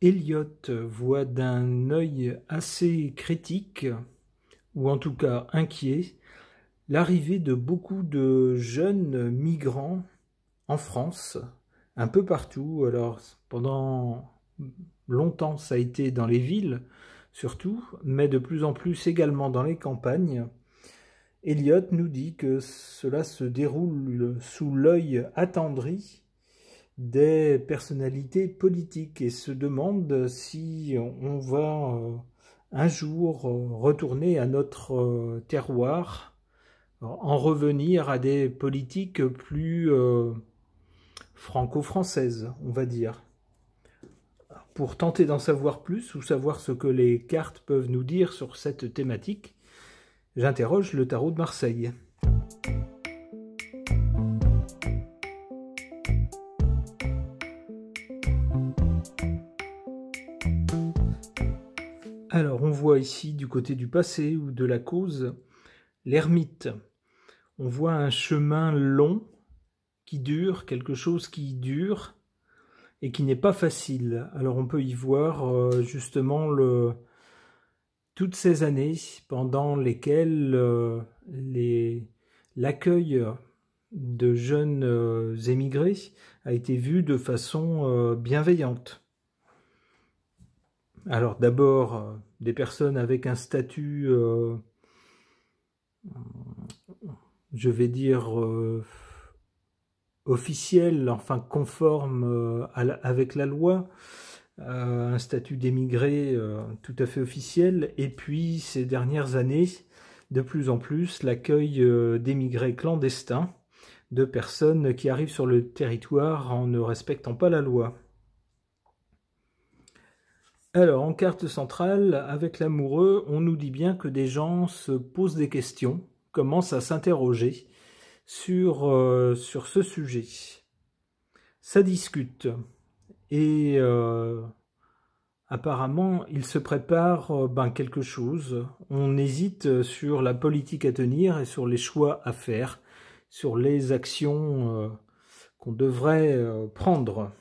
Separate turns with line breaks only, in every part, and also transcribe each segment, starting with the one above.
Elliot voit d'un œil assez critique, ou en tout cas inquiet, l'arrivée de beaucoup de jeunes migrants en France, un peu partout. Alors, pendant longtemps, ça a été dans les villes, surtout, mais de plus en plus également dans les campagnes. Elliot nous dit que cela se déroule sous l'œil attendri des personnalités politiques et se demande si on va un jour retourner à notre terroir, en revenir à des politiques plus franco-françaises, on va dire. Pour tenter d'en savoir plus ou savoir ce que les cartes peuvent nous dire sur cette thématique, j'interroge le tarot de Marseille. Alors, on voit ici du côté du passé ou de la cause, l'ermite. On voit un chemin long qui dure, quelque chose qui dure et qui n'est pas facile. Alors, on peut y voir justement toutes ces années pendant lesquelles l'accueil de jeunes émigrés a été vu de façon bienveillante. Alors d'abord, des personnes avec un statut, je vais dire, officiel, enfin conforme avec la loi, un statut d'émigré tout à fait officiel, et puis ces dernières années, de plus en plus, l'accueil d'émigrés clandestins, de personnes qui arrivent sur le territoire en ne respectant pas la loi. Alors, en carte centrale, avec l'amoureux, on nous dit bien que des gens se posent des questions, commencent à s'interroger sur ce sujet. Ça discute. Et apparemment, il se prépare quelque chose. On hésite sur la politique à tenir et sur les choix à faire, sur les actions qu'on devrait prendre.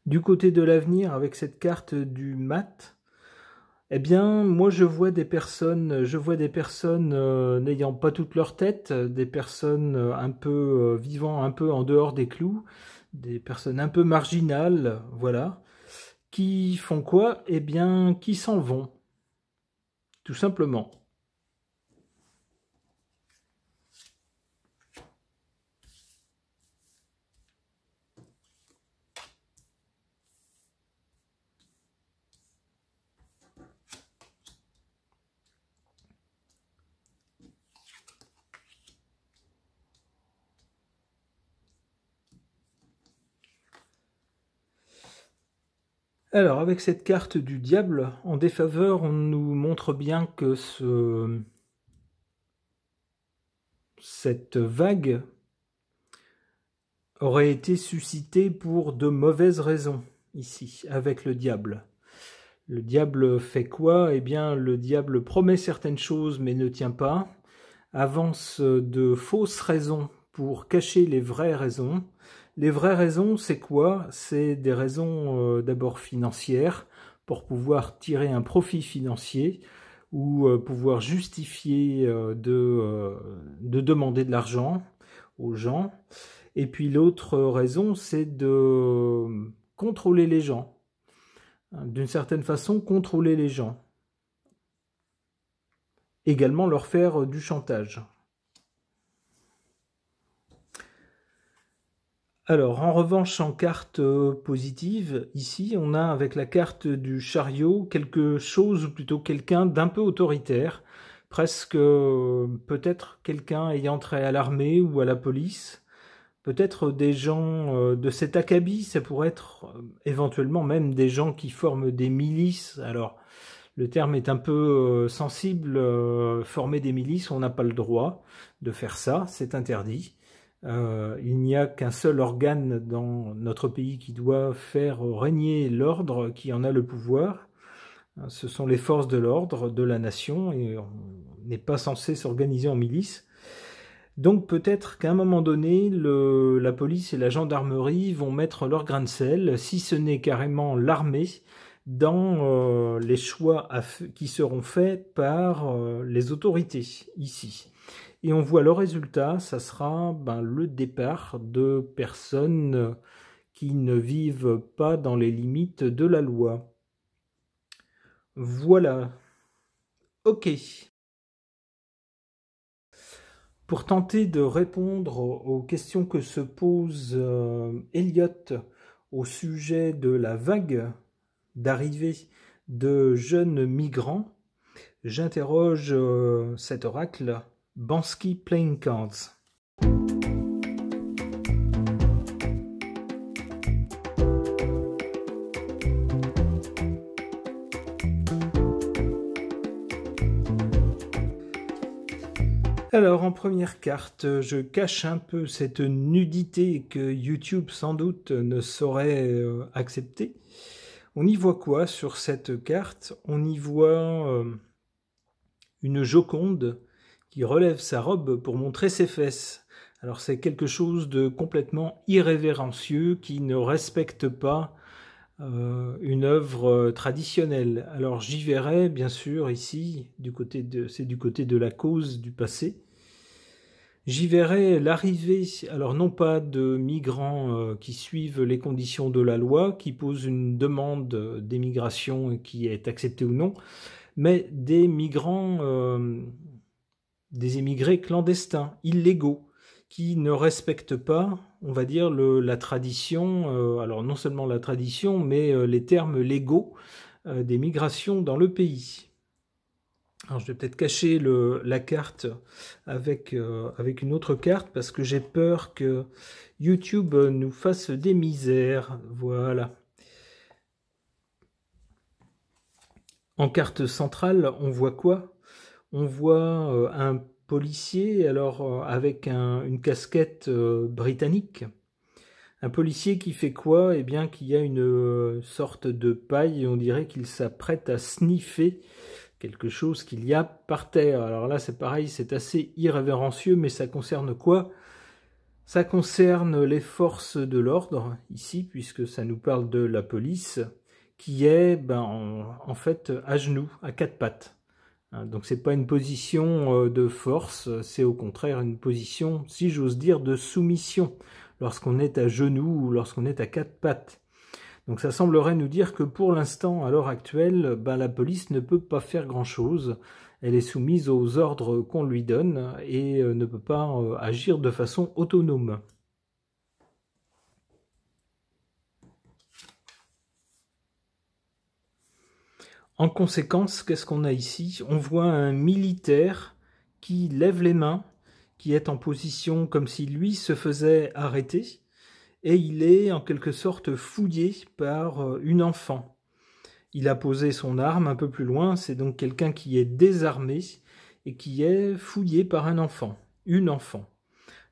Du côté de l'avenir, avec cette carte du mat, eh bien, moi je vois des personnes n'ayant pas toute leur tête, des personnes un peu vivant un peu en dehors des clous, des personnes un peu marginales, voilà, qui font quoi? Eh bien, qui s'en vont, tout simplement. Alors, avec cette carte du diable, en défaveur, on nous montre bien que cette vague aurait été suscitée pour de mauvaises raisons, ici, avec le diable. Le diable fait quoi? Eh bien, le diable promet certaines choses, mais ne tient pas, avance de fausses raisons pour cacher les vraies raisons. Les vraies raisons, c'est quoi? C'est des raisons d'abord financières, pour pouvoir tirer un profit financier, ou pouvoir justifier de demander de l'argent aux gens. Et puis l'autre raison, c'est de contrôler les gens. D'une certaine façon, contrôler les gens. Également leur faire du chantage. Alors, en revanche, en carte positive, ici, on a avec la carte du chariot quelque chose, ou plutôt quelqu'un d'un peu autoritaire, presque peut-être quelqu'un ayant trait à l'armée ou à la police, peut-être des gens de cet acabit, ça pourrait être éventuellement même des gens qui forment des milices. Alors, le terme est un peu sensible, former des milices, on n'a pas le droit de faire ça, c'est interdit. Il n'y a qu'un seul organe dans notre pays qui doit faire régner l'ordre, qui en a le pouvoir. Ce sont les forces de l'ordre de la nation, et on n'est pas censé s'organiser en milice. Donc peut-être qu'à un moment donné, la police et la gendarmerie vont mettre leur grain de sel, si ce n'est carrément l'armée, dans les choix qui seront faits par les autorités ici. Et on voit le résultat, ça sera le départ de personnes qui ne vivent pas dans les limites de la loi. Voilà. Ok. Pour tenter de répondre aux questions que se pose Elliot au sujet de la vague d'arrivée de jeunes migrants, j'interroge cet oracle Bansky Playing Cards. Alors, en première carte, je cache un peu cette nudité que YouTube sans doute ne saurait accepter. On y voit quoi sur cette carte? On y voit une Joconde qui relève sa robe pour montrer ses fesses. Alors c'est quelque chose de complètement irrévérencieux qui ne respecte pas une œuvre traditionnelle. Alors j'y verrai bien sûr ici, c'est du côté de la cause du passé. J'y verrai l'arrivée, alors non pas de migrants qui suivent les conditions de la loi, qui posent une demande d'émigration qui est acceptée ou non, mais des migrants, des émigrés clandestins, illégaux, qui ne respectent pas, on va dire, la tradition, alors non seulement la tradition, mais les termes légaux des migrations dans le pays. Alors je vais peut-être cacher la carte avec une autre carte parce que j'ai peur que YouTube nous fasse des misères. Voilà. En carte centrale, on voit quoi? On voit un policier alors avec une casquette britannique. Un policier qui fait quoi? Eh bien, qui a une sorte de paille, on dirait qu'il s'apprête à sniffer quelque chose qu'il y a par terre. Alors là, c'est pareil, c'est assez irrévérencieux, mais ça concerne quoi? Ça concerne les forces de l'ordre, ici, puisque ça nous parle de la police, qui est en fait à genoux, à quatre pattes. Donc c'est pas une position de force, c'est au contraire une position, si j'ose dire, de soumission, lorsqu'on est à genoux ou lorsqu'on est à quatre pattes. Donc ça semblerait nous dire que pour l'instant, à l'heure actuelle, la police ne peut pas faire grand-chose. Elle est soumise aux ordres qu'on lui donne et ne peut pas agir de façon autonome. En conséquence, qu'est-ce qu'on a ici? On voit un militaire qui lève les mains, qui est en position comme si lui se faisait arrêter. Et il est en quelque sorte fouillé par une enfant. Il a posé son arme un peu plus loin, c'est donc quelqu'un qui est désarmé et qui est fouillé par un enfant, une enfant.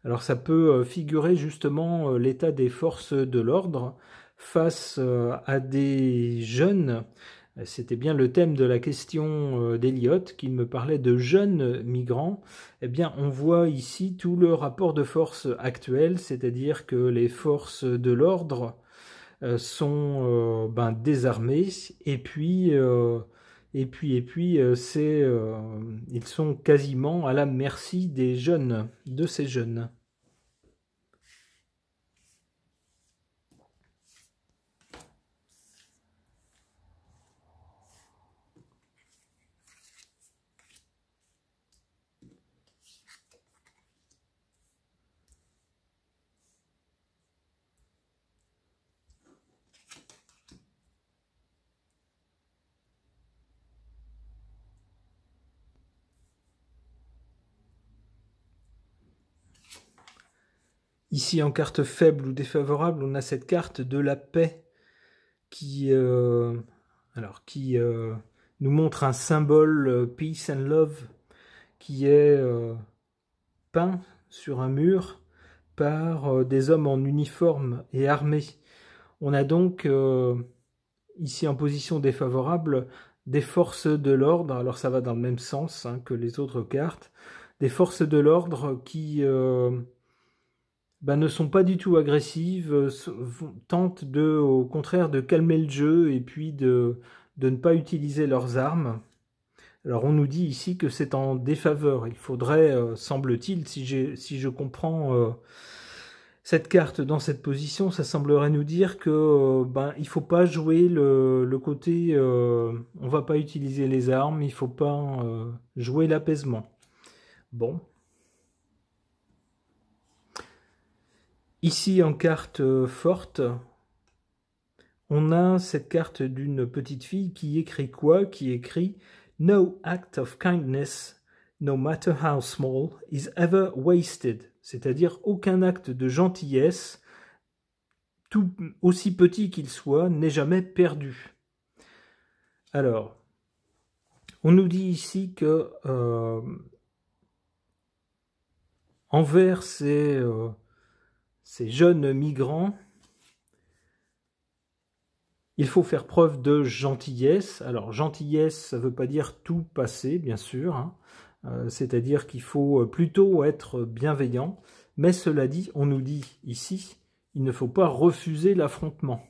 Alors ça peut figurer justement l'état des forces de l'ordre face à des jeunes. C'était bien le thème de la question d'Eliot, qui me parlait de jeunes migrants. Eh bien, on voit ici tout le rapport de force actuel, c'est-à-dire que les forces de l'ordre sont désarmées, et puis ils sont quasiment à la merci des jeunes, de ces jeunes. Ici, en carte faible ou défavorable, on a cette carte de la paix qui nous montre un symbole Peace and Love qui est peint sur un mur par des hommes en uniforme et armés. On a donc ici en position défavorable des forces de l'ordre, alors ça va dans le même sens que les autres cartes, des forces de l'ordre qui ne sont pas du tout agressives, tentent au contraire de calmer le jeu et puis de ne pas utiliser leurs armes. Alors on nous dit ici que c'est en défaveur. Il faudrait, semble-t-il, si je comprends cette carte dans cette position, ça semblerait nous dire que il faut pas jouer le côté on va pas utiliser les armes, il faut pas jouer l'apaisement. Bon. Ici en carte forte, on a cette carte d'une petite fille qui écrit quoi? Qui écrit No act of kindness, no matter how small, is ever wasted. C'est-à-dire aucun acte de gentillesse, tout aussi petit qu'il soit, n'est jamais perdu. Alors, on nous dit ici que envers ces jeunes migrants, il faut faire preuve de gentillesse. Alors, gentillesse, ça ne veut pas dire tout passer, bien sûr, hein. C'est-à-dire qu'il faut plutôt être bienveillant. Mais cela dit, on nous dit ici, il ne faut pas refuser l'affrontement.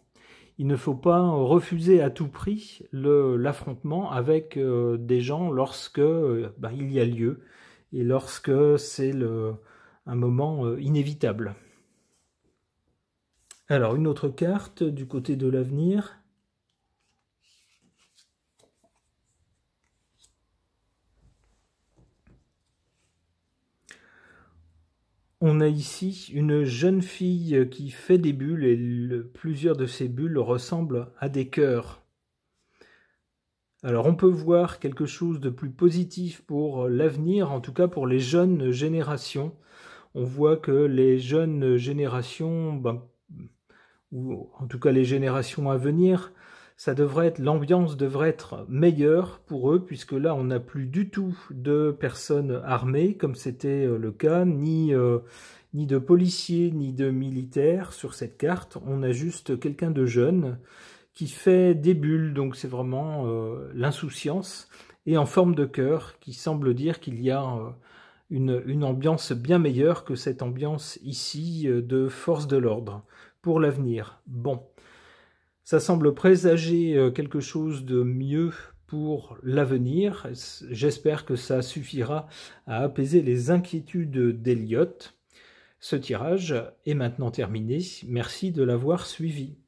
Il ne faut pas refuser à tout prix l'affrontement avec des gens lorsque il y a lieu et lorsque c'est un moment inévitable. Alors, une autre carte du côté de l'avenir. On a ici une jeune fille qui fait des bulles et plusieurs de ces bulles ressemblent à des cœurs. Alors on peut voir quelque chose de plus positif pour l'avenir, en tout cas pour les jeunes générations. On voit que les jeunes générations, ou en tout cas les générations à venir, l'ambiance devrait être meilleure pour eux, puisque là on n'a plus du tout de personnes armées, comme c'était le cas, ni de policiers, ni de militaires sur cette carte. On a juste quelqu'un de jeune qui fait des bulles, donc c'est vraiment l'insouciance, et en forme de cœur, qui semble dire qu'il y a une ambiance bien meilleure que cette ambiance ici de force de l'ordre pour l'avenir. Bon. Ça semble présager quelque chose de mieux pour l'avenir. J'espère que ça suffira à apaiser les inquiétudes d'Eliott. Ce tirage est maintenant terminé. Merci de l'avoir suivi.